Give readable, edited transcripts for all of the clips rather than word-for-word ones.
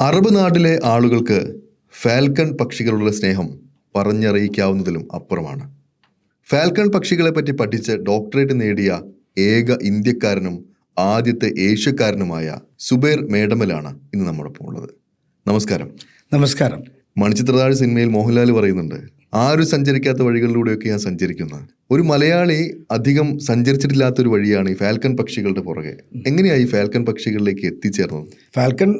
Arab നാട്ടിലെ ആളുകൾക്ക് falcon പക്ഷികളുടെ സ്നേഹം പറഞ്ഞറിയിക്കാവുന്നതിലും അപ്പുറമാണ്. ഫാൽക്കൺ പക്ഷികളെ പറ്റി പഠിച്ച് ഡോക്ടറേറ്റ് നേടിയ ഏക ഇന്ത്യക്കാരനും ആദ്യത്തെ ഏഷ്യക്കാരനുമായ സുബൈർ മേഡമലാണ് ഇന്ന് നമ്മോടൊപ്പം ഉള്ളത്. നമസ്കാരം. നമസ്കാരം. മണിച്ചിത്രത്താഴ് സിനിമയിൽ മോഹൻലാൽ പറയുന്നുണ്ട്, ആരും സഞ്ചരിക്കാത്ത വഴികളിലൂടെയൊക്കെ ഞാൻ സഞ്ചരിക്കുന്നത്. ഒരു മലയാളി അധികം സഞ്ചരിച്ചിട്ടില്ലാത്തൊരു വഴിയാണ് ഈ ഫാൽക്കൺ പക്ഷികളുടെ പുറകെ. എങ്ങനെയായി ഫാൽക്കൺ പക്ഷികളിലേക്ക് എത്തിച്ചേർന്നത്? ഫാൽക്കൺ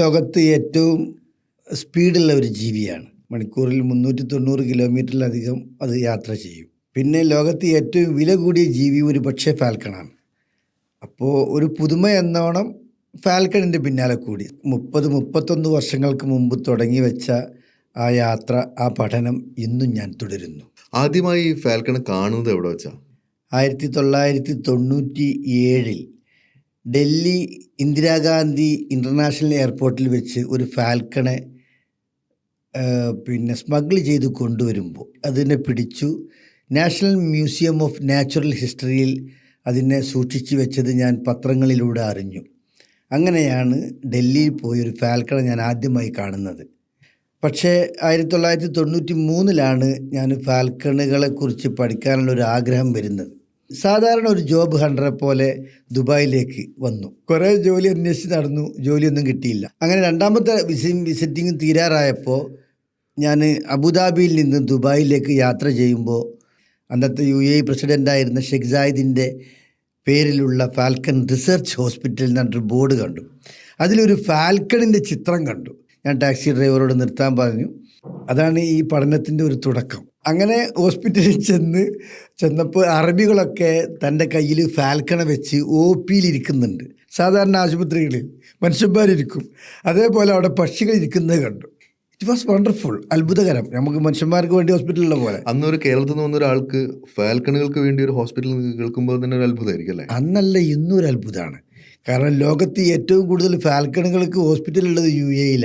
ലോകത്ത് ഏറ്റവും സ്പീഡുള്ള ഒരു ജീവിയാണ്. മണിക്കൂറിൽ 390 കിലോമീറ്ററിലധികം അത് യാത്ര ചെയ്യും. പിന്നെ ലോകത്ത് ഏറ്റവും വില കൂടിയ ജീവി ഒരു പക്ഷേ ഫാൽക്കണാണ്. അപ്പോൾ ഒരു പുതുമ എന്നോണം ഫാൽക്കണിൻ്റെ പിന്നാലെ കൂടി 30-31 വർഷങ്ങൾക്ക് മുമ്പ് തുടങ്ങി വെച്ച ആ യാത്ര, ആ പഠനം ഇന്നും ഞാൻ തുടരുന്നു. ആദ്യമായി ഫാൽക്കൺ കാണുന്നത് എവിടെ വെച്ചാ? 1997 ഡൽഹി ഇന്ദിരാഗാന്ധി ഇൻ്റർനാഷണൽ എയർപോർട്ടിൽ വെച്ച് ഒരു ഫാൽക്കണെ സ്മഗിൾ ചെയ്ത് കൊണ്ടുവരുമ്പോൾ അതിനെ പിടിച്ചു. നാഷണൽ മ്യൂസിയം ഓഫ് നാച്ചുറൽ ഹിസ്റ്ററിയിൽ അതിനെ സൂക്ഷിച്ചു വെച്ചത് ഞാൻ പത്രങ്ങളിലൂടെ അറിഞ്ഞു. അങ്ങനെയാണ് ഡൽഹിയിൽ പോയൊരു ഫാൽക്കണെ ഞാൻ ആദ്യമായി കാണുന്നത്. പക്ഷേ 1993 ഞാൻ ഫാൽക്കണുകളെക്കുറിച്ച് പഠിക്കാനുള്ളൊരു ആഗ്രഹം വരുന്നത്. സാധാരണ ഒരു ജോബ് ഹണ്ടറെ പോലെ ദുബായിലേക്ക് വന്നു. കുറേ ജോലി അന്വേഷിച്ച് നടന്നു, ജോലിയൊന്നും കിട്ടിയില്ല. അങ്ങനെ രണ്ടാമത്തെ വിസിറ്റിംഗ് തീരാറായപ്പോൾ ഞാൻ അബുദാബിയിൽ നിന്ന് ദുബായിലേക്ക് യാത്ര ചെയ്യുമ്പോൾ അന്നത്തെ UAE പ്രസിഡൻ്റായിരുന്ന ഷെയ്ഖ് സായിദിൻ്റെ പേരിലുള്ള ഫാൽക്കൺ റിസർച്ച് ഹോസ്പിറ്റൽ എന്നൊരു ബോർഡ് കണ്ടു. അതിലൊരു ഫാൽക്കണിൻ്റെ ചിത്രം കണ്ടു. ഞാൻ ടാക്സി ഡ്രൈവറോട് നിർത്താൻ പറഞ്ഞു. അതാണ് ഈ പഠനത്തിൻ്റെ ഒരു തുടക്കം. അങ്ങനെ ഹോസ്പിറ്റലിൽ ചെന്നപ്പോൾ അറബികളൊക്കെ തൻ്റെ കയ്യിൽ ഫാൽക്കണെ വെച്ച് OP ഇരിക്കുന്നുണ്ട്. സാധാരണ ആശുപത്രികളിൽ മനുഷ്യന്മാരിരിക്കും, അതേപോലെ അവിടെ പക്ഷികൾ ഇരിക്കുന്നത് കണ്ടു. ഇറ്റ് വാസ് വണ്ടർഫുൾ, അത്ഭുതകരം. നമുക്ക് മനുഷ്യന്മാർക്ക് വേണ്ടി ഹോസ്പിറ്റലിലെ പോലെ. അന്നൊരു കേരളത്തിൽ നിന്ന് വന്ന ഒരാൾക്ക് ഫാൽക്കണുകൾക്ക് വേണ്ടി ഒരു ഹോസ്പിറ്റൽ കേൾക്കുമ്പോൾ തന്നെ ഒരു അത്ഭുതമായിരിക്കും അല്ലേ? അന്നല്ല, ഇന്നും ഒരു അത്ഭുതമാണ്. കാരണം ലോകത്ത് ഏറ്റവും കൂടുതൽ ഫാൽക്കണുകൾക്ക് ഹോസ്പിറ്റലുള്ളത് UAE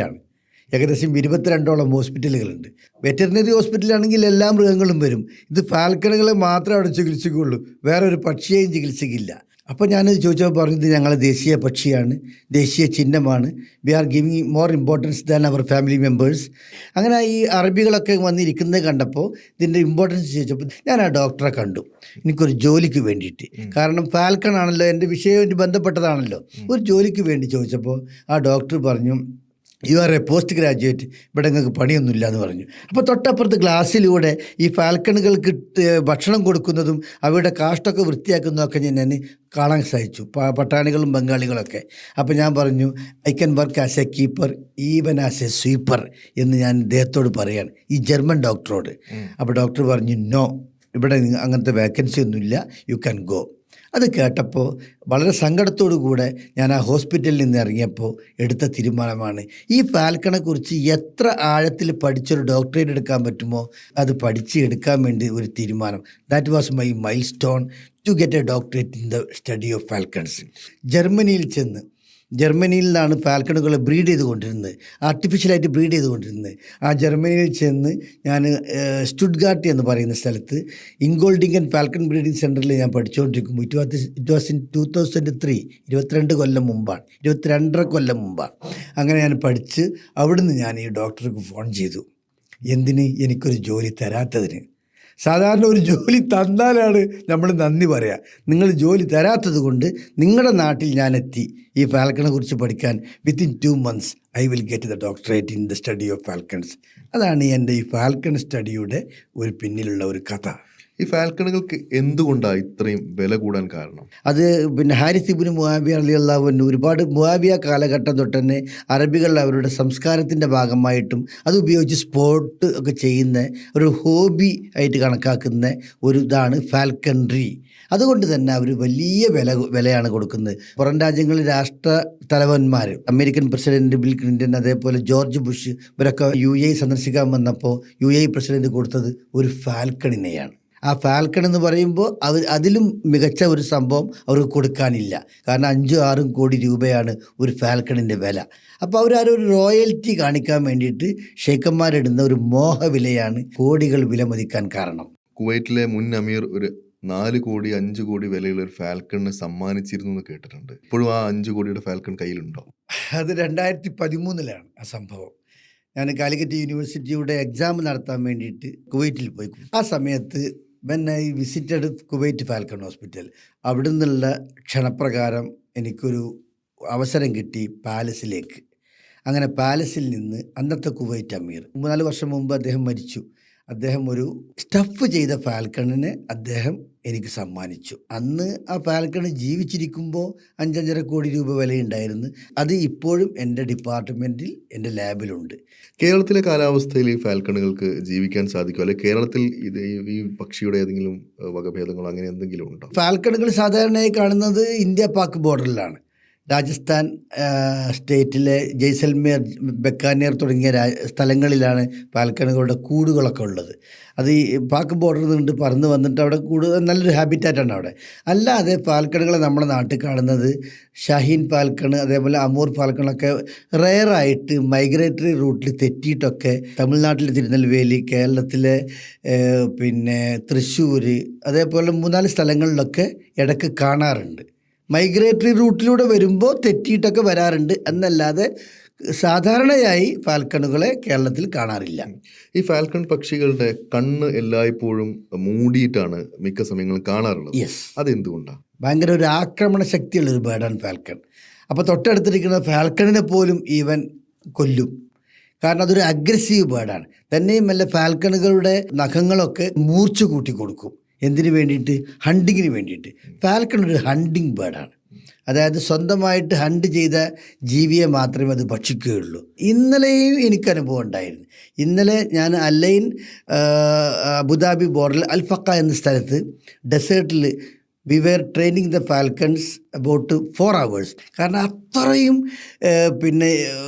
ഏകദേശം 22ഓളം ഹോസ്പിറ്റലുകളുണ്ട്. വെറ്ററിനറി ഹോസ്പിറ്റലാണെങ്കിൽ എല്ലാ മൃഗങ്ങളും വരും. ഇത് ഫാൽക്കണുകളെ മാത്രമേ അവിടെ ചികിത്സിക്കുള്ളൂ, വേറെ ഒരു പക്ഷിയെയും ചികിത്സിക്കില്ല. അപ്പോൾ ഞാനത് ചോദിച്ചപ്പോൾ പറഞ്ഞത് ഞങ്ങളെ ദേശീയ പക്ഷിയാണ്, ദേശീയ ചിഹ്നമാണ്. We are giving more importance than our family members. അങ്ങനെ ഈ അറബികളൊക്കെ വന്നിരിക്കുന്നത് കണ്ടപ്പോൾ ഇതിൻ്റെ ഇമ്പോർട്ടൻസ് ചോദിച്ചപ്പോൾ ഞാൻ ആ ഡോക്ടറെ കണ്ടു, എനിക്കൊരു ജോലിക്ക് വേണ്ടിയിട്ട്. കാരണം ഫാൽക്കൺ ആണല്ലോ എൻ്റെ വിഷയമായിട്ട് ബന്ധപ്പെട്ടതാണല്ലോ. ഒരു ജോലിക്ക് വേണ്ടി ചോദിച്ചപ്പോൾ ആ ഡോക്ടർ പറഞ്ഞു, you are A post graduate, ഇവിടെ നിങ്ങൾക്ക് പണിയൊന്നുമില്ല എന്ന് പറഞ്ഞു. അപ്പോൾ തൊട്ടപ്പുറത്ത് ഗ്ലാസ്സിലൂടെ ഈ ഫാൽക്കണുകൾക്ക് ഭക്ഷണം കൊടുക്കുന്നതും അവയുടെ കാഷ്ടമൊക്കെ വൃത്തിയാക്കുന്നതൊക്കെ ഞാൻ കാണാൻ സാധിച്ചു, പട്ടാണികളും ബംഗാളികളൊക്കെ. അപ്പോൾ ഞാൻ പറഞ്ഞു, I can work as A keeper even as A sweeper എന്ന് ഞാൻ ഇദ്ദേഹത്തോട് പറയാണ്, ഈ ജർമ്മൻ ഡോക്ടറോട്. അപ്പോൾ ഡോക്ടർ പറഞ്ഞു, നോ, ഇവിടെ അങ്ങനത്തെ വേക്കൻസി ഒന്നുമില്ല, യു ക്യാൻ ഗോ. അത് കേട്ടപ്പോൾ വളരെ സങ്കടത്തോടു കൂടെ ഞാൻ ആ ഹോസ്പിറ്റലിൽ നിന്ന് ഇറങ്ങിയപ്പോൾ എടുത്ത തീരുമാനമാണ്, ഈ ഫാൽക്കണെക്കുറിച്ച് എത്ര ആഴത്തിൽ പഠിച്ചൊരു ഡോക്ടറേറ്റ് എടുക്കാൻ പറ്റുമോ അത് പഠിച്ച് എടുക്കാൻ വേണ്ടി ഒരു തീരുമാനം. That was my milestone to get a doctorate in the study of falcons. ജർമ്മനിയിൽ നിന്നാണ് ഫാൽക്കണുകളെ ബ്രീഡ് ചെയ്തുകൊണ്ടിരുന്നത്, ആർട്ടിഫിഷ്യലായിട്ട് ബ്രീഡ് ചെയ്തുകൊണ്ടിരുന്നത്. ആ ജർമ്മനിയിൽ ചെന്ന് ഞാൻ സ്റ്റുട്ട്ഗാർട്ട് എന്ന് പറയുന്ന സ്ഥലത്ത് ഇംഗോൾഡിംഗൻ ഫാൽക്കൺ ബ്രീഡിംഗ് സെൻറ്ററിൽ ഞാൻ പഠിച്ചുകൊണ്ടിരിക്കുമ്പോൾ ഇറ്റ് വാസ് ഇൻ 2003, 22 കൊല്ലം മുമ്പാണ്, 22.5 കൊല്ലം മുമ്പാണ്. അങ്ങനെ ഞാൻ പഠിച്ച് അവിടുന്ന് ഞാൻ ഈ ഡോക്ടർക്ക് ഫോൺ ചെയ്തു. എന്തിന്? എനിക്കൊരു ജോലി തരാത്തതിന്. സാധാരണ ഒരു ജോലി തന്നാലാണ് നമ്മൾ നന്ദി പറയുക. നിങ്ങൾ ജോലി തരാത്തത് കൊണ്ട് നിങ്ങളുടെ നാട്ടിൽ ഞാൻ എത്തി ഈ ഫാൽക്കണെ കുറിച്ച് പഠിക്കാൻ. Within 2 months I will get the doctorate in the study of falcons. അതാണ് എൻ്റെ ഈ ഫാൽക്കൺ സ്റ്റഡിയുടെ ഒരു പിന്നിലുള്ള ഒരു കഥ. ഈ ഫാൽക്കണുകൾക്ക് എന്തുകൊണ്ടാണ് ഇത്രയും വില കൂടാൻ കാരണം? അത് ഹാരിസ് ഇബ്നു മുആവിയ റളിയല്ലാഹു അൻഹു ഒരുപാട് മുആവിയ കാലഘട്ടം തൊട്ട് തന്നെ അറബികൾ അവരുടെ സംസ്കാരത്തിൻ്റെ ഭാഗമായിട്ടും അത് ഉപയോഗിച്ച് സ്പോർട്ട് ഒക്കെ ചെയ്യുന്ന ഒരു ഹോബി ആയിട്ട് കണക്കാക്കുന്ന ഒരു ഇതാണ് ഫാൽക്കൺട്രി. അതുകൊണ്ട് തന്നെ അവർ വലിയ വിലയാണ് കൊടുക്കുന്നത്. പുറം രാജ്യങ്ങളിൽ രാഷ്ട്ര തലവന്മാർ, അമേരിക്കൻ പ്രസിഡന്റ് ബിൽ ക്ലിൻ്റൺ, അതേപോലെ ജോർജ് ബുഷ്, ഇവരൊക്കെ UAE സന്ദർശിക്കാൻ വന്നപ്പോൾ UAE പ്രസിഡന്റ് കൊടുത്തത് ഒരു ഫാൽക്കണിനെയാണ്. ആ ഫാൽക്കൺ എന്ന് പറയുമ്പോൾ അതിലും മികച്ച ഒരു സംഭവം അവർക്ക് കൊടുക്കാനില്ല. കാരണം 5-6 കോടി രൂപയാണ് ഒരു ഫാൽക്കണിൻ്റെ വില. അപ്പോൾ അവരൊരു റോയൽറ്റി കാണിക്കാൻ വേണ്ടിയിട്ട് ഷെയ്ഖന്മാരിടുന്ന ഒരു മോഹവിലയാണ് കോടികൾ വിലമതിക്കാൻ കാരണം. കുവൈറ്റിലെ മുൻ അമീർ ഒരു 4 കോടി 5 കോടി വിലയുള്ള ഒരു ഫാൽക്കണിനെ സമ്മാനിച്ചിരുന്നു എന്ന് കേട്ടിട്ടുണ്ട്. ഇപ്പോഴും ആ 5 കോടിയുടെ ഫാൽക്കൺ കയ്യിലുണ്ടോ? അത് 2013 ആ സംഭവം. ഞാൻ കാലിക്കറ്റ് യൂണിവേഴ്സിറ്റിയുടെ എക്സാം നടത്താൻ വേണ്ടിയിട്ട് കുവൈറ്റിൽ പോയി. ആ സമയത്ത് when I visited Kuwait falcon hospital, അവിടെ നിന്നുള്ള ക്ഷണപ്രകാരം എനിക്കൊരു അവസരം കിട്ടി പാലസിലേക്ക്. അങ്ങനെ പാലസിൽ നിന്ന് അന്നത്തെ കുവൈറ്റ് അമീർ 4 വർഷം മുമ്പ് അദ്ദേഹം മരിച്ചു. അദ്ദേഹം ഒരു സ്റ്റഫ് ചെയ്ത ഫാൽക്കണിനെ അദ്ദേഹം എനിക്ക് സമ്മാനിച്ചു. അന്ന് ആ ഫാൽക്കണ് ജീവിച്ചിരിക്കുമ്പോൾ 5-5.5 കോടി രൂപ വിലയുണ്ടായിരുന്നു. അത് ഇപ്പോഴും എൻ്റെ ഡിപ്പാർട്ട്മെൻറ്റിൽ എൻ്റെ ലാബിലുണ്ട്. കേരളത്തിലെ കാലാവസ്ഥയിൽ ഈ ഫാൽക്കണുകൾക്ക് ജീവിക്കാൻ സാധിക്കുമോ? അല്ലെങ്കിൽ കേരളത്തിൽ ഇത് ഈ പക്ഷിയുടെ ഏതെങ്കിലും വകഭേദങ്ങളോ അങ്ങനെ എന്തെങ്കിലും ഉണ്ടോ? ഫാൽക്കണുകൾ സാധാരണയായി കാണുന്നത് ഇന്ത്യ പാക് ബോർഡറിലാണ്. രാജസ്ഥാൻ സ്റ്റേറ്റിലെ ജയ്സൽമേർ, ബക്കാനേർ തുടങ്ങിയ സ്ഥലങ്ങളിലാണ് ഫാൽക്കണുകളുടെ കൂടുകളൊക്കെ ഉള്ളത്. അത് ഈ പാക് ബോർഡറിൽ നിന്ന് പറന്ന് വന്നിട്ട് അവിടെ നല്ലൊരു ഹാബിറ്റാറ്റാണ് അവിടെ. അല്ലാതെ ഫാൽക്കണുകളെ നമ്മുടെ നാട്ടിൽ കാണുന്നത് ഷാഹീൻ ഫാൽക്കൺ, അതേപോലെ അമൂർ ഫാൽക്കണൊക്കെ റെയറായിട്ട് മൈഗ്രേറ്ററി റൂട്ടിൽ തെറ്റിയിട്ടൊക്കെ തമിഴ്നാട്ടിലെ തിരുനെൽവേലി, കേരളത്തിലെ പിന്നെ തൃശ്ശൂർ, അതേപോലെ 3-4 സ്ഥലങ്ങളിലൊക്കെ ഇടയ്ക്ക് കാണാറുണ്ട്. മൈഗ്രേറ്ററി റൂട്ടിലൂടെ വരുമ്പോൾ തെറ്റിയിട്ടൊക്കെ വരാറുണ്ട് എന്നല്ലാതെ സാധാരണയായി ഫാൽക്കണുകളെ കേരളത്തിൽ കാണാറില്ല. ഈ ഫാൽക്കൺ പക്ഷികളുടെ കണ്ണ് എല്ലായ്പ്പോഴും മൂടിയിട്ടാണ് മിക്ക സമയങ്ങളും കാണാറുള്ളത്. യെസ്, അതെന്തുകൊണ്ടാണ്? ഭയങ്കര ഒരു ആക്രമണ ശക്തിയുള്ളൊരു ബേർഡാണ് ഫാൽക്കൺ. അപ്പോൾ തൊട്ടടുത്തിരിക്കുന്ന ഫാൽക്കണിനെ പോലും ഈവൻ കൊല്ലും. കാരണം അതൊരു അഗ്രസീവ് ബേർഡാണ്. തന്നെയുമല്ല, ഫാൽക്കണുകളുടെ നഖങ്ങളൊക്കെ മൂർച്ച കൂട്ടി കൊടുക്കും. എന്തിനു വേണ്ടിയിട്ട്? ഹണ്ടിങ്ങിന് വേണ്ടിയിട്ട്. ഫാൽക്കൺ ഒരു ഹണ്ടിങ് ബേർഡാണ്. അതായത് സ്വന്തമായിട്ട് ഹണ്ട് ചെയ്ത ജീവിയെ മാത്രമേ അത് ഭക്ഷിക്കുകയുള്ളൂ. ഇന്നലെയും എനിക്ക് അനുഭവം ഉണ്ടായിരുന്നു. ഇന്നലെ ഞാൻ അലൈൻ അബുദാബി ബോർഡറിൽ അൽഫക്ക എന്ന സ്ഥലത്ത് ഡെസേർട്ടിൽ we were training the falcons about 4 hours. കാരണം അത്രയും പിന്നെ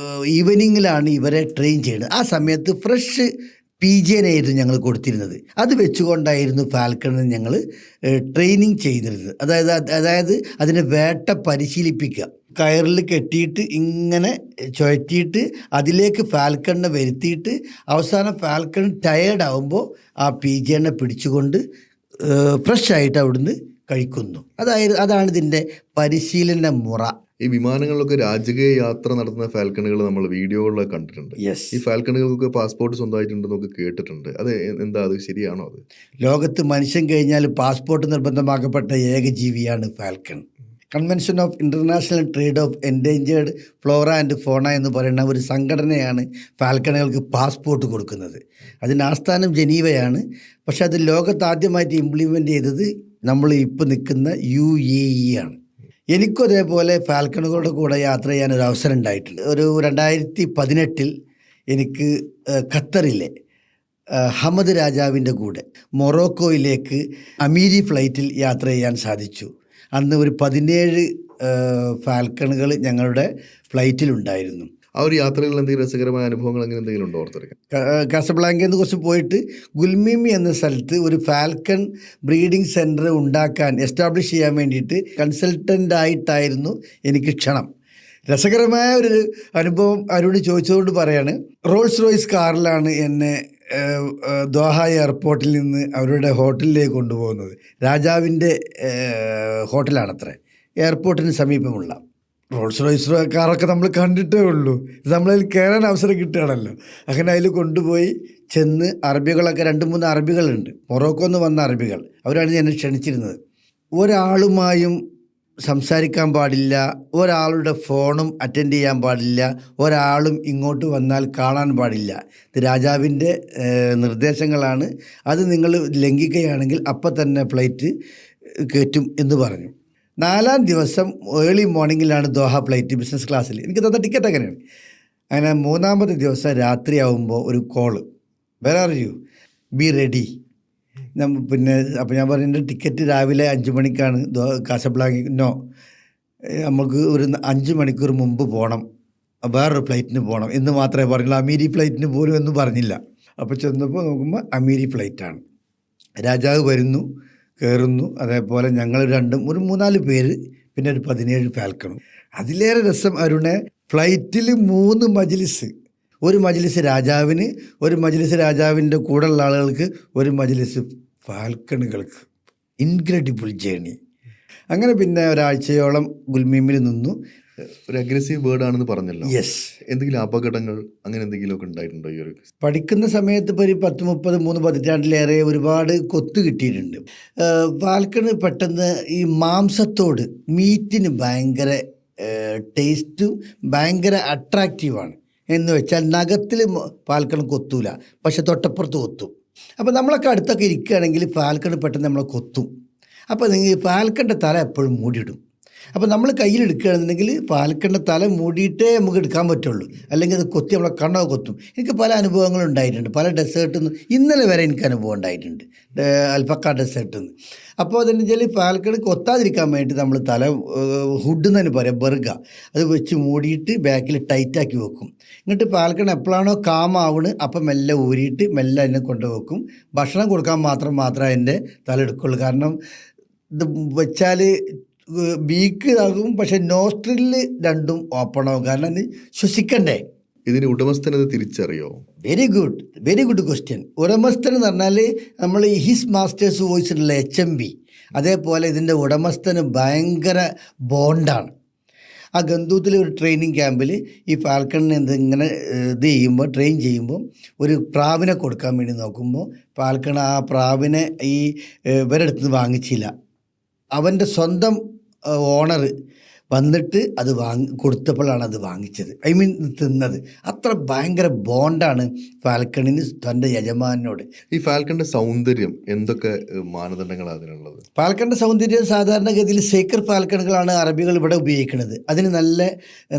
ഈവനിങ്ങിലാണ് ഇവരെ ട്രെയിൻ ചെയ്യുന്നത്. ആ സമയത്ത് ഫ്രഷ് PJ-നായിരുന്നു ഞങ്ങൾ കൊടുത്തിരുന്നത്. അത് വെച്ചുകൊണ്ടായിരുന്നു ഫാൽക്കണിനെ ഞങ്ങൾ ട്രെയിനിങ് ചെയ്തിരുന്നത്. അതായത് അതിനെ വേട്ട പരിശീലിപ്പിക്കുക. കയറിൽ കെട്ടിയിട്ട് ഇങ്ങനെ ചുഴറ്റിയിട്ട് അതിലേക്ക് ഫാൽക്കണിനെ വരുത്തിയിട്ട് അവസാനം ഫാൽക്കൺ ടയേർഡ് ആകുമ്പോൾ ആ PJ-നെ പിടിച്ചുകൊണ്ട് ഫ്രഷായിട്ട് അവിടുന്ന് കഴിക്കുന്നു. അതാണ് ഇതിൻ്റെ പരിശീലന മുറ. ഈ വിമാനങ്ങളിലൊക്കെ രാജകീയ യാത്ര നടത്തുന്ന ഫാൽക്കണുകൾ നമ്മൾ വീഡിയോകളിലൊക്കെ കണ്ടിട്ടുണ്ട്. യെസ്, ഈ ഫാൽക്കണുകൾക്ക് പാസ്പോർട്ട് സ്വന്തമായിട്ടുണ്ടെന്നൊക്കെ കേട്ടിട്ടുണ്ട്. അത് അത് ശരിയാണോ? അത് ലോകത്ത് മനുഷ്യൻ കഴിഞ്ഞാൽ പാസ്പോർട്ട് നിർബന്ധമാക്കപ്പെട്ട ഏക ജീവിയാണ് falcon. Convention of international trade off endangered Flora and ഫോണ എന്ന് പറയുന്ന ഒരു സംഘടനയാണ് ഫാൽക്കണുകൾക്ക് പാസ്പോർട്ട് കൊടുക്കുന്നത്. അതിൻ്റെ ആസ്ഥാനം ജനീവയാണ്. പക്ഷെ അത് ലോകത്ത് ആദ്യമായിട്ട് ഇംപ്ലിമെൻ്റ് ചെയ്തത് നമ്മൾ ഇപ്പോൾ നിൽക്കുന്ന UAE ആണ്. എനിക്കും അതേപോലെ ഫാൽക്കണുകളുടെ കൂടെ യാത്ര ചെയ്യാനൊരു അവസരം ഉണ്ടായിട്ടുണ്ട്. ഒരു 2018 എനിക്ക് ഖത്തറിലെ ഹമദ് രാജാവിൻ്റെ കൂടെ മൊറോക്കോയിലേക്ക് അമീരി ഫ്ലൈറ്റിൽ യാത്ര ചെയ്യാൻ സാധിച്ചു. അന്ന് ഒരു 17 ഫാൽക്കണുകൾ ഞങ്ങളുടെ ഫ്ലൈറ്റിലുണ്ടായിരുന്നു. ആ ഒരു യാത്രയിൽ എന്തെങ്കിലും രസകരമായ അനുഭവങ്ങൾ അങ്ങനെ എന്തെങ്കിലും ഉണ്ടോ ഓർത്തെടുക്കാൻ? കാസബ്ലാങ്കയിൽ നിന്ന് കുറച്ച് പോയിട്ട് ഗുൽമീമി എന്ന സ്ഥലത്ത് ഒരു ഫാൽക്കൺ ബ്രീഡിംഗ് സെൻറ്റർ എസ്റ്റാബ്ലിഷ് ചെയ്യാൻ വേണ്ടിയിട്ട് കൺസൾട്ടൻ്റായിട്ടായിരുന്നു എനിക്ക് ക്ഷണം. രസകരമായ ഒരു അനുഭവം അവരോട് ചോദിച്ചുകൊണ്ട് പറയാണ്. റോൾസ് റോയ്സ് കാറിലാണ് എന്നെ ദോഹ എയർപോർട്ടിൽ നിന്ന് അവരുടെ ഹോട്ടലിലേക്ക് കൊണ്ടുപോകുന്നത്. രാജാവിൻ്റെ ഹോട്ടലാണത്രേ, എയർപോർട്ടിന് സമീപമുള്ള. റോൾസ് റോയ്സ് കാറൊക്കെ നമ്മൾ കണ്ടിട്ടേ ഉള്ളൂ. നമ്മളതിൽ കയറാൻ അവസരം കിട്ടുകയാണല്ലോ. അങ്ങനെ അതിൽ കൊണ്ടുപോയി ചെന്ന് അറബികളൊക്കെ 2-3 അറബികളുണ്ട്, മൊറോക്കോ നിന്ന് വന്ന അറബികൾ. അവരാണ് എന്നെ ക്ഷണിച്ചിരുന്നത്. ഒരാളുമായും സംസാരിക്കാൻ പാടില്ല, ഒരാളുടെ ഫോണും അറ്റൻഡ് ചെയ്യാൻ പാടില്ല, ഒരാളും ഇങ്ങോട്ട് വന്നാൽ കാണാൻ പാടില്ല. ഇത് രാജാവിൻ്റെ നിർദ്ദേശങ്ങളാണ്. അത് നിങ്ങൾ ലംഘിക്കുകയാണെങ്കിൽ അപ്പം തന്നെ ഫ്ലൈറ്റ് കയറ്റും എന്ന് പറഞ്ഞു. 4-ാം ദിവസം ഏർലി മോർണിംഗിലാണ് ദോഹ ഫ്ലൈറ്റ്, ബിസിനസ് ക്ലാസ്സിൽ. എനിക്ക് തന്ന ടിക്കറ്റ് അങ്ങനെയാണ്. അങ്ങനെ 3-ാമത്തെ ദിവസം രാത്രിയാവുമ്പോൾ ഒരു call, where are you, be ready. പിന്നെ അപ്പോൾ ഞാൻ പറഞ്ഞു എൻ്റെ ടിക്കറ്റ് രാവിലെ 5 മണിക്കാണ് കാസബ്ലാങ്കി. നോ, നമുക്ക് ഒരു 5 മണിക്കൂർ മുമ്പ് പോകണം, വേറൊരു ഫ്ലൈറ്റിന് പോകണം എന്ന് മാത്രമേ പറഞ്ഞുള്ളൂ. അമീരി ഫ്ലൈറ്റിന് പോലും എന്ന് പറഞ്ഞില്ല. അപ്പോൾ ചെന്നപ്പോൾ നോക്കുമ്പോൾ അമീരി ഫ്ലൈറ്റാണ്. രാജാവ് വരുന്നു, കയറുന്നു. അതേപോലെ ഞങ്ങൾ ഒരു 3-4 പേര്, പിന്നെ ഒരു 17 ഫാൽക്കണും. അതിലേറെ രസം അരുണെ, ഫ്ലൈറ്റിൽ 3 മജ്ലിസ്. ഒരു മജ്ലിസ് രാജാവിന്, ഒരു മജ്ലിസ് രാജാവിൻ്റെ കൂടെയുള്ള ആളുകൾക്ക്, ഒരു മജ്ലിസ് ഫാൽക്കണുകൾക്ക്. Incredible journey. അങ്ങനെ പിന്നെ ഒരാഴ്ചയോളം ഗുൽമീമിൽ നിന്നു. ഒരു അഗ്രസീവ് ബേർഡ് ആണെന്ന് പറഞ്ഞല്ലോ. യെസ്. എന്തെങ്കിലും അപകടങ്ങൾ അങ്ങനെ എന്തെങ്കിലുമൊക്കെ ഉണ്ടായിട്ടുണ്ടോ ഈ ഒരു? പഠിക്കുന്ന സമയത്ത് ഇപ്പോൾ ഒരു 10-30 പതിറ്റാണ്ടിലേറെ ഒരുപാട് കൊത്ത് കിട്ടിയിട്ടുണ്ട്. ഫാൽക്കണ് പെട്ടെന്ന് ഈ മാംസത്തോട്, മീറ്റിന് ഭയങ്കര ടേസ്റ്റും ഭയങ്കര അട്രാക്റ്റീവാണ്. എന്ന് വെച്ചാൽ നഖത്തിൽ ഫാൽക്കണ് കൊത്തൂല, പക്ഷെ തൊട്ടപ്പുറത്ത് കൊത്തും. അപ്പോൾ നമ്മളൊക്കെ അടുത്തൊക്കെ ഇരിക്കുകയാണെങ്കിൽ ഫാൽക്കണ് പെട്ടെന്ന് നമ്മളെ കൊത്തും. അപ്പോൾ നിങ്ങൾ ഫാൽക്കണിൻ്റെ തല എപ്പോഴും മൂടിയിടും. അപ്പോൾ നമ്മൾ കയ്യിലെടുക്കുകയാണെന്നുണ്ടെങ്കിൽ ഫാൽക്കണിൻ്റെ തല മൂടിയിട്ടേ നമുക്ക് എടുക്കാൻ പറ്റുള്ളൂ, അല്ലെങ്കിൽ അത് കൊത്തി നമ്മളെ കണ്ണൊക്കെ കൊത്തും. എനിക്ക് പല അനുഭവങ്ങളും ഉണ്ടായിട്ടുണ്ട്. പല ഡെസേർട്ടിൽ നിന്ന് ഇന്നലെ വരെ എനിക്ക് അനുഭവം ഉണ്ടായിട്ടുണ്ട്, അൽഫക്ക ഡെസേർട്ടിൽ നിന്ന്. അപ്പോൾ അതെന്ന് വെച്ചാൽ ഫാൽക്കണ് കൊത്താതിരിക്കാൻ വേണ്ടി നമ്മൾ തല ഹുഡ് എന്ന് തന്നെ പറയാം, ബർഗ, അത് വെച്ച് മൂടിയിട്ട് ബാക്കിൽ ടൈറ്റാക്കി വെക്കും. എന്നിട്ട് ഫാൽക്കൺ എപ്പോഴാണോ കാമാവണ് അപ്പം മെല്ലെ ഊരിയിട്ട് മെല്ലെ അതിനെ കൊണ്ടുവെക്കും. ഭക്ഷണം കൊടുക്കാൻ മാത്രമേ അതിൻ്റെ തല എടുക്കുള്ളൂ. കാരണം ഇത് വെച്ചാൽ ബീക്ക് ഇതാകും, പക്ഷെ നോസ്ട്രിൽ രണ്ടും ഓപ്പൺ ആകും. കാരണം അത് ശ്വസിക്കണ്ടേ. ഇതിന് ഉടമസ്ഥനത് തിരിച്ചറിയോ? Very good question. ഉടമസ്ഥൻ എന്ന് പറഞ്ഞാൽ നമ്മൾ ഹിസ് മാസ്റ്റേഴ്സ് വോയിസ് ഉള്ള HMV, അതേപോലെ ഇതിൻ്റെ ഉടമസ്ഥന് ഭയങ്കര ബോണ്ടാണ്. ആ ഗന്തൂത്തിലെ ഒരു ട്രെയിനിങ് ക്യാമ്പിൽ ഈ ഫാൽക്കണിനെ ഇങ്ങനെ ട്രെയിൻ ചെയ്യുമ്പോൾ ഒരു പ്രാവിനെ കൊടുക്കാൻ വേണ്ടി നോക്കുമ്പോൾ ഫാൽക്കൺ ആ പ്രാവിനെ ഈ ഇവരെടുത്ത് വാങ്ങിച്ചില്ല. അവൻ്റെ സ്വന്തം ഓണർ വന്നിട്ട് അത് കൊടുത്തപ്പോഴാണ് അത് വാങ്ങിച്ചത്, തിന്നത്. അത്ര ഭയങ്കര ബോണ്ടാണ് ഫാൽക്കണിന് തൻ്റെ യജമാനോട്. ഈ ഫാൽക്കണിൻ്റെ സൗന്ദര്യം എന്തൊക്കെ മാനദണ്ഡങ്ങളാണ് അതിനുള്ളത്? ഫാൽക്കണിൻ്റെ സൗന്ദര്യം സാധാരണഗതിയിൽ സേക്കർ ഫാൽക്കണുകളാണ് അറബികൾ ഇവിടെ ഉപയോഗിക്കുന്നത്. അതിന്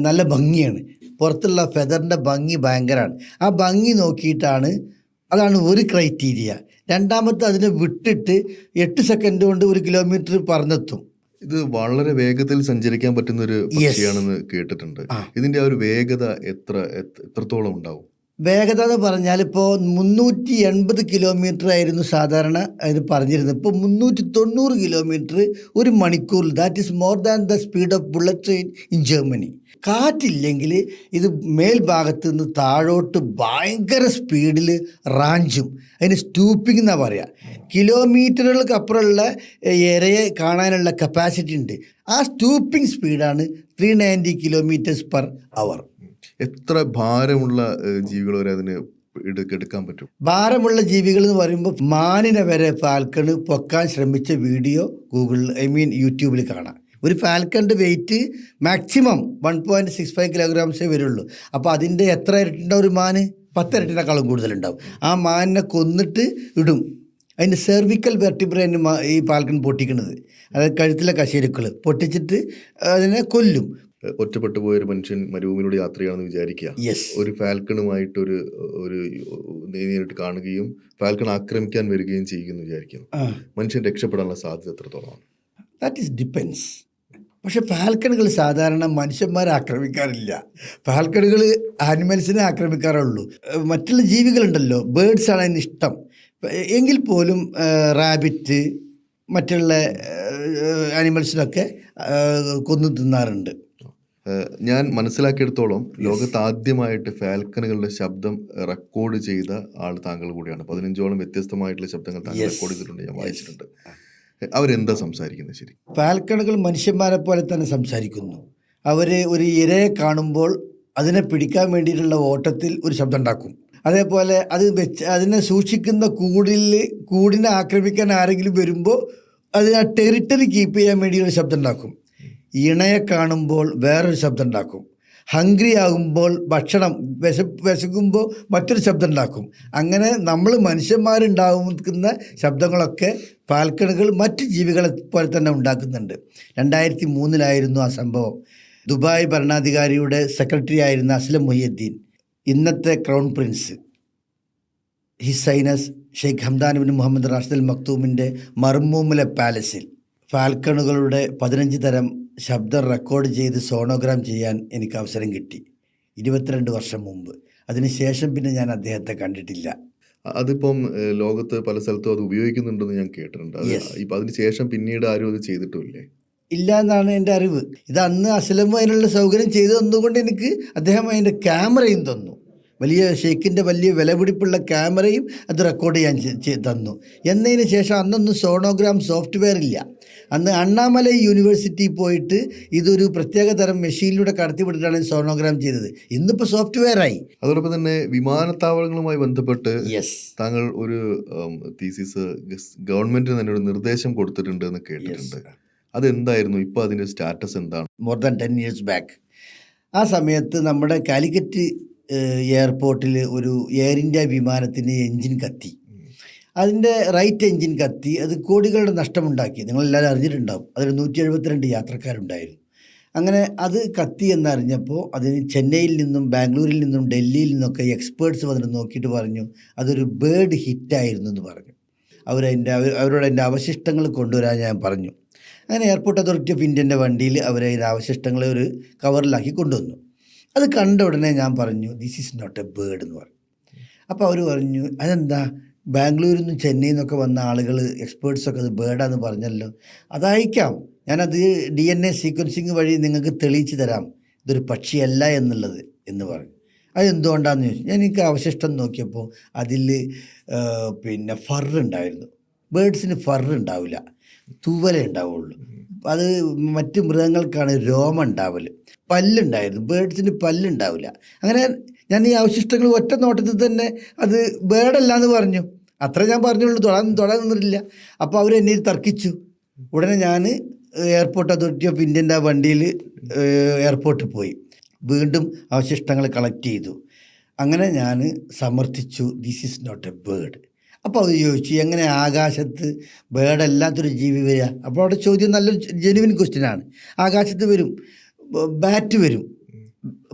നല്ല ഭംഗിയാണ്. പുറത്തുള്ള ഫെദറിൻ്റെ ഭംഗി ഭയങ്കരമാണ്. ആ ഭംഗി നോക്കിയിട്ടാണ്, അതാണ് ഒരു ക്രൈറ്റീരിയ. രണ്ടാമത്തെ, അതിനെ വിട്ടിട്ട് 8 സെക്കൻഡ് കൊണ്ട് 1 കിലോമീറ്റർ പറന്നെത്തും. ഇത് വളരെ വേഗത്തിൽ സഞ്ചരിക്കാൻ പറ്റുന്ന ഒരു പക്ഷിയാണെന്ന് കേട്ടിട്ടുണ്ട്. ഇതിന്റെ ആ ഒരു വേഗത എത്രത്തോളം ഉണ്ടാവും? വേഗത എന്ന് പറഞ്ഞാൽ ഇപ്പോൾ 380 കിലോമീറ്റർ ആയിരുന്നു സാധാരണ അതിന് പറഞ്ഞിരുന്നത്. ഇപ്പോൾ 390 കിലോമീറ്റർ 1 മണിക്കൂറിൽ. That is more than the speed of bullet train in Germany. കാറ്റില്ലെങ്കിൽ ഇത് മേൽഭാഗത്ത് നിന്ന് താഴോട്ട് ഭയങ്കര സ്പീഡിൽ റാഞ്ചും. അതിന് സ്റ്റൂപ്പിംഗ് എന്നാണ് പറയുക. കിലോമീറ്ററുകൾക്ക് അപ്പുറമുള്ള ഇരയെ കാണാനുള്ള കപ്പാസിറ്റി ഉണ്ട്. ആ സ്റ്റൂപ്പിംഗ് സ്പീഡാണ് 390 കിലോമീറ്റേഴ്സ് പെർ അവർ. എത്ര ഭാരമുള്ള ജീവികൾ വരെ അതിന് എടുക്കാൻ പറ്റും? ഭാരമുള്ള ജീവികൾ എന്ന് പറയുമ്പോൾ മാനിനെ വരെ ഫാൽക്കണ് പൊക്കാൻ ശ്രമിച്ച വീഡിയോ യൂട്യൂബിൽ കാണാം. ഒരു ഫാൽക്കണിൻ്റെ വെയിറ്റ് മാക്സിമം 1.65 കിലോഗ്രാംസേ വരുള്ളൂ. അപ്പോൾ അതിൻ്റെ എത്ര ഇരട്ടിൻ്റെ ഒരു മാന്? 10 ഇരട്ടിനേക്കാളും കൂടുതലുണ്ടാവും. ആ മാനിനെ കൊന്നിട്ട് ഇടും. അതിൻ്റെ സെർവിക്കൽ വെർട്ടിബ്രയാണ് ഈ ഫാൽക്കൺ പൊട്ടിക്കുന്നത്. അതായത് കഴുത്തിലെ കശേരുക്കൾ പൊട്ടിച്ചിട്ട് അതിനെ കൊല്ലും. ഒറ്റപ്പെട്ടു പോയൊരു മനുഷ്യൻ മരുഭൂമിയിലൂടെ യാത്ര ചെയ്യാമെന്ന് വിചാരിക്കുക. ഒരു ഫാൽക്കണുമായിട്ട് ഒരു നേരിട്ട് കാണുകയും ഫാൽക്കൺ ആക്രമിക്കാൻ വരികയും ചെയ്യുമെന്ന് വിചാരിക്കുന്നു. മനുഷ്യൻ രക്ഷപ്പെടാനുള്ള സാധ്യത എത്രത്തോളമാണ്? That is depends. പക്ഷെ ഫാൽക്കണുകൾ സാധാരണ മനുഷ്യന്മാരെ ആക്രമിക്കാറില്ല. ഫാൽക്കണുകൾ ആനിമൽസിനെ ആക്രമിക്കാറുള്ളൂ. മറ്റുള്ള ജീവികളുണ്ടല്ലോ, ബേഡ്സാണ് അതിന് ഇഷ്ടം. എങ്കിൽ പോലും റാബിറ്റ്, മറ്റുള്ള ആനിമൽസിനൊക്കെ കൊന്നു തിന്നാറുണ്ട്. ഞാൻ മനസ്സിലാക്കിയെടുത്തോളം ലോകത്ത് ആദ്യമായിട്ട് ഫാൽക്കണുകളുടെ ശബ്ദം റെക്കോർഡ് ചെയ്ത ആൾ താങ്കൾ കൂടിയാണ്. 15ഓളം വ്യത്യസ്തമായിട്ടുള്ള ശബ്ദങ്ങൾ താങ്കൾ റെക്കോർഡ് ചെയ്തിട്ടുണ്ട്, ഞാൻ വായിച്ചിട്ടുണ്ട്. അവരെന്താ സംസാരിക്കുന്നത്? ശരി, ഫാൽക്കണുകൾ മനുഷ്യന്മാരെ പോലെ തന്നെ സംസാരിക്കുന്നു. അവർ ഒരു ഇരയെ കാണുമ്പോൾ അതിനെ പിടിക്കാൻ വേണ്ടിയിട്ടുള്ള ഓട്ടത്തിൽ ഒരു ശബ്ദം ഉണ്ടാക്കും. അതേപോലെ അതിനെ സൂക്ഷിക്കുന്ന കൂടിനെ ആക്രമിക്കാൻ ആരെങ്കിലും വരുമ്പോൾ അതിന് ആ ടെറിട്ടറി കീപ്പ് ചെയ്യാൻ വേണ്ടി ഒരു ശബ്ദം ഉണ്ടാക്കും. ഇണയെ കാണുമ്പോൾ വേറൊരു ശബ്ദം ഉണ്ടാക്കും. ഹംഗ്രി ആകുമ്പോൾ ഭക്ഷണം വിശക്കുമ്പോൾ മറ്റൊരു ശബ്ദം ഉണ്ടാക്കും. അങ്ങനെ നമ്മൾ മനുഷ്യന്മാരുണ്ടാകുന്ന ശബ്ദങ്ങളൊക്കെ ഫാൽക്കണുകൾ മറ്റ് ജീവികളെ പോലെ തന്നെ ഉണ്ടാക്കുന്നുണ്ട്. 2003 ആ സംഭവം. ദുബായ് ഭരണാധികാരിയുടെ സെക്രട്ടറി ആയിരുന്ന അസ്ലം മുഹിയുദ്ദീൻ, ഇന്നത്തെ crown prince his highness Sheikh Hamdan bin Mohammed Rashid Al മക്തൂമിൻ്റെ മർമൂമിലെ പാലസിൽ ഫാൽക്കണുകളുടെ 15 തരം ശബ്ദം റെക്കോർഡ് ചെയ്ത് സോണോഗ്രാം ചെയ്യാൻ എനിക്ക് അവസരം കിട്ടി 22 വർഷം മുമ്പ്. അതിനുശേഷം പിന്നെ ഞാൻ അദ്ദേഹത്തെ കണ്ടിട്ടില്ല. അതിപ്പം ലോകത്ത് പല സ്ഥലത്തും അത് ഉപയോഗിക്കുന്നുണ്ടെന്ന് ഞാൻ കേട്ടിട്ടുണ്ട്. ഇപ്പം അതിനുശേഷം പിന്നീട് ആരും അത് ചെയ്തിട്ടില്ലേ? ഇല്ല എന്നാണ് എൻ്റെ അറിവ്. ഇത് അന്ന് അസ്ലം അതിനുള്ള സൗകര്യം ചെയ്തു തന്നുകൊണ്ട് എനിക്ക് അദ്ദേഹം അതിൻ്റെ ക്യാമറയും തന്നു. വലിയ ഷെയ്ക്കിൻ്റെ വലിയ വിലപിടിപ്പുള്ള ക്യാമറയും അത് റെക്കോർഡ് ചെയ്യാൻ തന്നു. എന്നതിന് ശേഷം അന്നൊന്നും സോണോഗ്രാം സോഫ്റ്റ്വെയർ ഇല്ല. അന്ന് അണ്ണാമലൈ യൂണിവേഴ്സിറ്റി പോയിട്ട് ഇതൊരു പ്രത്യേക തരം മെഷീനിലൂടെ കടത്തിവിട്ടിട്ടാണ് സോണോഗ്രാം ചെയ്തത്. ഇന്നിപ്പോൾ സോഫ്റ്റ്വെയറായി. അതോടൊപ്പം തന്നെ വിമാനത്താവളങ്ങളുമായി ബന്ധപ്പെട്ട് യെസ്, താങ്കൾ ഒരു തീസിസ് ഗവൺമെന്റിന് തന്നെ ഒരു നിർദ്ദേശം കൊടുത്തിട്ടുണ്ട് എന്ന് കേട്ടിട്ടുണ്ട്. അതെന്തായിരുന്നു? ഇപ്പോൾ അതിൻ്റെ സ്റ്റാറ്റസ് എന്താണ്? മോർ ദാൻ 10 years ബാക്ക് ആ സമയത്ത് നമ്മുടെ കാലിക്കറ്റ് എയർപോർട്ടിൽ ഒരു എയർ ഇന്ത്യ വിമാനത്തിന് എൻജിൻ കത്തി. അതിൻ്റെ റൈറ്റ് എൻജിൻ കത്തി. അത് കോടികളുടെ നഷ്ടമുണ്ടാക്കി. നിങ്ങളെല്ലാവരും അറിഞ്ഞിട്ടുണ്ടാവും. അതിൽ 172 യാത്രക്കാരുണ്ടായിരുന്നു. അങ്ങനെ അത് കത്തി എന്നറിഞ്ഞപ്പോൾ അതിന് ചെന്നൈയിൽ നിന്നും ബാംഗ്ലൂരിൽ നിന്നും ഡൽഹിയിൽ നിന്നൊക്കെ എക്സ്പേർട്സ് വന്നിട്ട് നോക്കിയിട്ട് പറഞ്ഞു അതൊരു ബേർഡ് ഹിറ്റായിരുന്നു എന്ന് പറഞ്ഞു. അവരോട് അതിൻ്റെ അവശിഷ്ടങ്ങൾ കൊണ്ടുവരാൻ ഞാൻ പറഞ്ഞു. അങ്ങനെ എയർപോർട്ട് അതോറിറ്റി ഓഫ് ഇന്ത്യൻ്റെ വണ്ടിയിൽ അവരതിൻ്റെ അവശിഷ്ടങ്ങളെ ഒരു കവറിലാക്കി കൊണ്ടുവന്നു. അത് കണ്ട ഉടനെ ഞാൻ പറഞ്ഞു this is not a bird എന്ന് പറഞ്ഞു. അപ്പോൾ അവർ പറഞ്ഞു അതെന്താ, ബാംഗ്ലൂരിൽ നിന്നും ചെന്നൈയിൽ നിന്നൊക്കെ വന്ന ആളുകൾ എക്സ്പേർട്സൊക്കെ അത് ബേർഡാന്ന് പറഞ്ഞല്ലോ, അതയക്കാം, ഞാനത് DNA സീക്വൻസിങ് വഴി നിങ്ങൾക്ക് തെളിയിച്ച് തരാം ഇതൊരു പക്ഷിയല്ല എന്നുള്ളത് എന്ന് പറഞ്ഞു. അതെന്തുകൊണ്ടാണെന്ന് ചോദിച്ചു. ഞാൻ എനിക്ക് അവശിഷ്ടം നോക്കിയപ്പോൾ അതിൽ പിന്നെ ഫറുണ്ടായിരുന്നു. ബേഡ്സിന് ഫറ് ഉണ്ടാവില്ല, തൂവലേ ഉണ്ടാവുള്ളൂ. അത് മറ്റ് മൃഗങ്ങൾക്കാണ് രോമം ഉണ്ടാവൽ. പല്ലുണ്ടായിരുന്നു, ബേഡ്സിന് പല്ലുണ്ടാവില്ല. അങ്ങനെ ഞാൻ ഈ അവശിഷ്ടങ്ങൾ ഒറ്റ നോട്ടത്തിൽ തന്നെ അത് ബേഡല്ല എന്ന് പറഞ്ഞു. അത്ര ഞാൻ പറഞ്ഞുള്ളൂ, തൊടാൻ നിന്നിട്ടില്ല. അപ്പോൾ അവർ എന്നെ തർക്കിച്ചു. ഉടനെ ഞാൻ എയർപോർട്ട് അതോറിറ്റി ഓഫ് ഇന്ത്യൻ്റെ ആ വണ്ടിയിൽ എയർപോർട്ടിൽ പോയി വീണ്ടും അവശിഷ്ടങ്ങൾ കളക്ട് ചെയ്തു. അങ്ങനെ ഞാൻ സമർത്ഥിച്ചു this is not a bird. അപ്പോൾ അവർ ചോദിച്ചു എങ്ങനെ ആകാശത്ത് ബേർഡല്ലാത്തൊരു ജീവി വരിക? അപ്പോൾ അവിടെ ചോദ്യം നല്ലൊരു ജെനുവിൻ ക്വസ്റ്റ്യനാണ്. ആകാശത്ത് വരും, ബാറ്റ് വരും,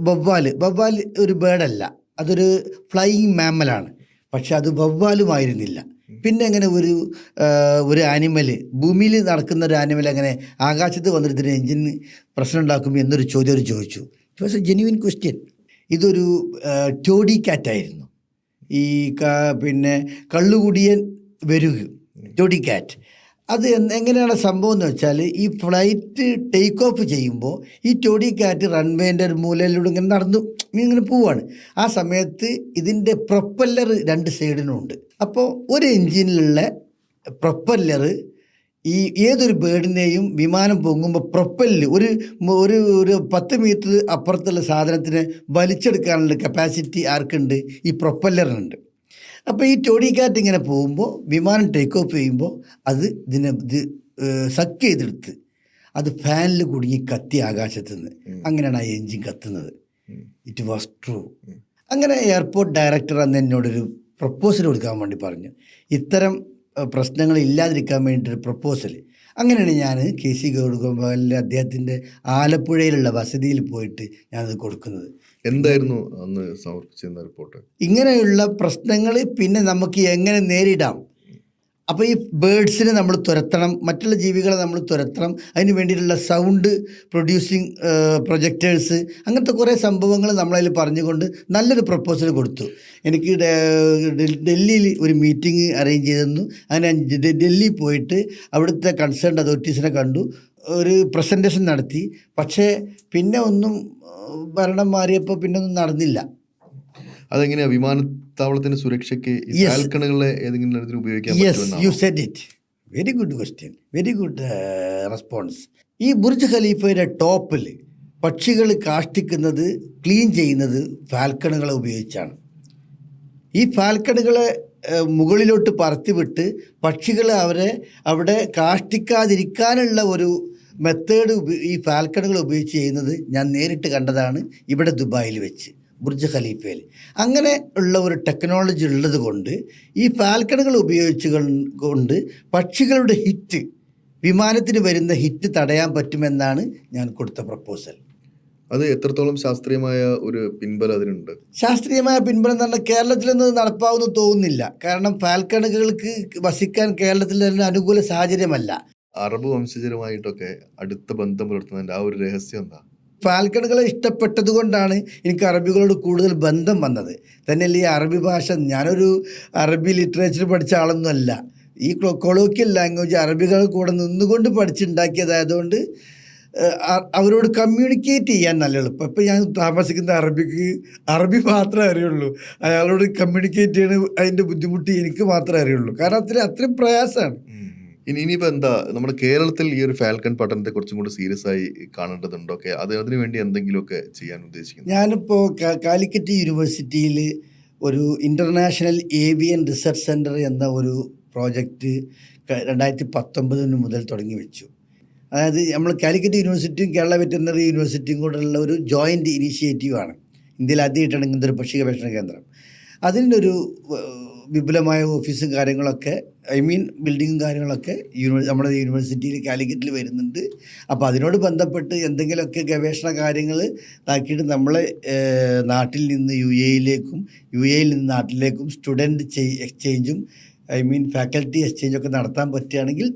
വവ്വാൽ ഒരു ബേർഡല്ല, അതൊരു ഫ്ലൈയിങ് മാമ്മലാണ്. പക്ഷെ അത് വവ്വാലുമായിരുന്നില്ല. പിന്നെ എങ്ങനെ ഒരു ആനിമൽ, ഭൂമിയിൽ നടക്കുന്ന ഒരു ആനിമൽ എങ്ങനെ ആകാശത്ത് വന്നിട്ട് എഞ്ചിന് പ്രശ്നം ഉണ്ടാക്കും എന്നൊരു ചോദ്യം അവർ ചോദിച്ചു. It was A genuine question. ഇതൊരു ടോഡി കാറ്റായിരുന്നു. ഈ പിന്നെ കള്ളുകുടിയൻ വെരുക്, ടോഡി കാറ്റ്. അത് എങ്ങനെയാണ് സംഭവം എന്ന് വെച്ചാൽ ഈ ഫ്ലൈറ്റ് ടേക്ക് ഓഫ് ചെയ്യുമ്പോൾ ഈ ടോഡി കാറ്റ് റൺവേൻ്റെ ഒരു മൂലയിലൂടെ ഇങ്ങനെ പോവുകയാണ്. ആ സമയത്ത് ഇതിൻ്റെ പ്രൊപ്പല്ലർ 2 സൈഡിനുമുണ്ട്. അപ്പോൾ ഒരു എൻജിനിലുള്ള പ്രൊപ്പല്ലർ ഈ ഏതൊരു ബേർഡിനെയും വിമാനം പൊങ്ങുമ്പോൾ പ്രൊപ്പല്ല് ഒരു 10 മീറ്റർ അപ്പുറത്തുള്ള സാധനത്തിനെ വലിച്ചെടുക്കാനുള്ള കപ്പാസിറ്റി ആർക്കുണ്ട്? ഈ പ്രൊപ്പല്ലറിനുണ്ട്. അപ്പോൾ ഈ ടോഡി കാറ്റ് ഇങ്ങനെ പോകുമ്പോൾ വിമാനം ടേക്ക് ഓഫ് ചെയ്യുമ്പോൾ ഇത് സക്ക് ചെയ്തെടുത്ത് അത് ഫാനിൽ കുടുങ്ങി കത്തി ആകാശത്ത് നിന്ന്. അങ്ങനെയാണ് ആ എൻജിൻ കത്തുന്നത്. It was true. അങ്ങനെ എയർപോർട്ട് ഡയറക്ടർ അന്ന് എന്നോടൊരു പ്രപ്പോസൽ കൊടുക്കാൻ വേണ്ടി പറഞ്ഞു. ഇത്തരം പ്രശ്നങ്ങൾ ഇല്ലാതിരിക്കാൻ വേണ്ടിയിട്ടൊരു പ്രപ്പോസൽ. അങ്ങനെയാണ് ഞാൻ KC വേണുഗോപാലിൻ്റെ അദ്ദേഹത്തിൻ്റെ ആലപ്പുഴയിലുള്ള വസതിയിൽ പോയിട്ട് ഞാനത് കൊടുക്കുന്നത്. എന്തായിരുന്നു അന്ന് സമർപ്പിച്ചിരുന്ന റിപ്പോർട്ട്? ഇങ്ങനെയുള്ള പ്രശ്നങ്ങൾ പിന്നെ നമുക്ക് എങ്ങനെ നേരിടാം. അപ്പോൾ ഈ ബേഡ്സിനെ നമ്മൾ തുരത്തണം, മറ്റുള്ള ജീവികളെ നമ്മൾ തുരത്തണം. അതിന് വേണ്ടിയിട്ടുള്ള സൗണ്ട് പ്രൊഡ്യൂസിങ് പ്രൊജക്ടേഴ്സ്, അങ്ങനത്തെ കുറേ സംഭവങ്ങൾ നമ്മളതിൽ പറഞ്ഞുകൊണ്ട് നല്ലൊരു പ്രപ്പോസൽ കൊടുത്തു. എനിക്ക് ഡൽഹിയിൽ ഒരു മീറ്റിംഗ് അറേഞ്ച് ചെയ്തിരുന്നു. അങ്ങനെ ഡൽഹി പോയിട്ട് അവിടുത്തെ കൺസേൺഡ് അതോറിറ്റീസിനെ കണ്ടു, ഒരു പ്രസൻറ്റേഷൻ നടത്തി. പക്ഷേ പിന്നെ ഒന്നും ഭരണം മാറിയപ്പോൾ പിന്നെ ഒന്നും നടന്നില്ല. അതെങ്ങനെയാണ് വിമാനത്താവളത്തിന്റെ സുരക്ഷയ്ക്ക് ഫാൽക്കണുകളെ ഏതെങ്കിലും തരത്തിൽ ഉപയോഗിക്കാൻ പറ്റുമെന്നാണോ? You said it. Very good question, very good response. ഈ ബുർജ് ഖലീഫയുടെ ടോപ്പിൽ പക്ഷികൾ കാഷ്ടിക്കുന്നത് ക്ലീൻ ചെയ്യുന്നത് ഫാൽക്കണുകളെ ഉപയോഗിച്ചാണ്. ഈ ഫാൽക്കണുകളെ മുകളിലോട്ട് പറത്തിവിട്ട് പക്ഷികൾ അവിടെ കാഷ്ടിക്കാതിരിക്കാനുള്ള ഒരു മെത്തേഡ് ഈ ഫാൽക്കണുകൾ ഉപയോഗിച്ച് ചെയ്യുന്നത് ഞാൻ നേരിട്ട് കണ്ടതാണ് ഇവിടെ ദുബായിൽ വെച്ച്, ബുർജ് ഖലീഫയിൽ. അങ്ങനെ ഉള്ള ഒരു ടെക്നോളജി ഉള്ളത് കൊണ്ട് ഈ ഫാൽക്കണുകൾ കൊണ്ട് പക്ഷികളുടെ ഹിറ്റ്, വിമാനത്തിന് വരുന്ന ഹിറ്റ് തടയാൻ പറ്റുമെന്നാണ് ഞാൻ കൊടുത്ത പ്രപ്പോസൽ. അത് എത്രത്തോളം ശാസ്ത്രീയമായ ഒരു പിൻബലം അതിനുണ്ട്? ശാസ്ത്രീയമായ പിൻബലം എന്ന് പറഞ്ഞാൽ കേരളത്തിലൊന്നും നടപ്പാവുമെന്ന് തോന്നുന്നില്ല. കാരണം ഫാൽക്കണുകൾക്ക് വസിക്കാൻ കേരളത്തിൽ തന്നെ അനുകൂല സാഹചര്യമല്ല. അറബ് വംശജരുമായിട്ടൊക്കെ അടുത്ത ബന്ധം പുലർത്തുന്നതിൻ്റെ ആ ഒരു രഹസ്യം എന്താ? ഫാൽക്കണുകളെ ഇഷ്ടപ്പെട്ടത് കൊണ്ടാണ് എനിക്ക് അറബികളോട് കൂടുതൽ ബന്ധം വന്നത്. തന്നെയല്ല ഈ അറബി ഭാഷ, ഞാനൊരു അറബി ലിറ്ററേച്ചർ പഠിച്ച ആളൊന്നുമല്ല. ഈ കൊളോക്കിയൽ ലാംഗ്വേജ് അറബികൾ കൂടെ നിന്നുകൊണ്ട് പഠിച്ചുണ്ടാക്കിയതായതുകൊണ്ട് അവരോട് കമ്മ്യൂണിക്കേറ്റ് ചെയ്യാൻ നല്ല എളുപ്പം. ഇപ്പം ഞാൻ താമസിക്കുന്ന അറബി മാത്രമേ അറിയുള്ളൂ. അയാളോട് കമ്മ്യൂണിക്കേറ്റ് ചെയ്യണ അതിൻ്റെ ബുദ്ധിമുട്ട് എനിക്ക് മാത്രമേ അറിയുള്ളൂ. കാരണം അത്രയും പ്രയാസമാണ്. ഇനിയിപ്പോൾ എന്താ നമ്മുടെ കേരളത്തിൽ ഈ ഒരു ഫാൽക്കൺ പഠനത്തെ കുറച്ചും കൂടി സീരിയസ് ആയി കാണേണ്ടതുണ്ടോ? ഒക്കെ അതിനു വേണ്ടി എന്തെങ്കിലുമൊക്കെ ചെയ്യാൻ ഉദ്ദേശിക്കുന്നു? ഞാനിപ്പോൾ കാലിക്കറ്റ് യൂണിവേഴ്സിറ്റിയിൽ ഒരു ഇൻ്റർനാഷണൽ ഏവിയൻ റിസർച്ച് സെൻറ്റർ എന്ന ഒരു പ്രോജക്റ്റ് 2019 മുതൽ തുടങ്ങി വെച്ചു. അതായത് നമ്മൾ കാലിക്കറ്റ് യൂണിവേഴ്സിറ്റിയും കേരള വെറ്ററിനറി യൂണിവേഴ്സിറ്റിയും കൂടെയുള്ള ഒരു ജോയിൻറ്റ് ഇനീഷ്യേറ്റീവാണ്. ഇന്ത്യയിൽ ആദ്യമായിട്ടാണ് ഇങ്ങനത്തെ ഒരു പക്ഷി ഗവേഷണ കേന്ദ്രം. അതിൻ്റെ ഒരു വിപുലമായ ഓഫീസും കാര്യങ്ങളൊക്കെ ബിൽഡിങ്ങും കാര്യങ്ങളൊക്കെ നമ്മുടെ യൂണിവേഴ്സിറ്റിയിൽ കാലിക്കറ്റിൽ വരുന്നുണ്ട്. അപ്പോൾ അതിനോട് ബന്ധപ്പെട്ട് എന്തെങ്കിലുമൊക്കെ ഗവേഷണ കാര്യങ്ങൾ ആക്കിയിട്ട് നമ്മളെ നാട്ടിൽ നിന്ന് യു എയിൽ നിന്ന് നാട്ടിലേക്കും സ്റ്റുഡൻറ്റ് എക്സ്ചേഞ്ചും ഫാക്കൽറ്റി എക്സ്ചേഞ്ചൊക്കെ നടത്താൻ പറ്റുകയാണെങ്കിൽ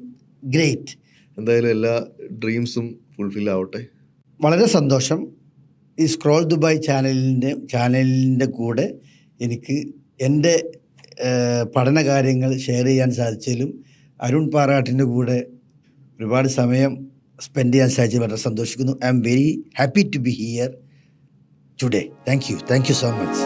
ഗ്രേറ്റ്. എന്തായാലും എല്ലാ ഡ്രീംസും ഫുൾഫിൽ ആവട്ടെ. വളരെ സന്തോഷം. ഈ സ്ക്രോൾ ദുബായ് ചാനലിൻ്റെ കൂടെ എനിക്ക് എൻ്റെ പഠന കാര്യങ്ങൾ ഷെയർ ചെയ്യാൻ സാധിച്ചതിലും അരുൺ പാറാട്ടിൻ്റെ കൂടെ ഒരുപാട് സമയം സ്പെൻഡ് ചെയ്യാൻ സാധിച്ചത് വളരെ സന്തോഷിക്കുന്നു. I am very happy to be here today. Thank you so much.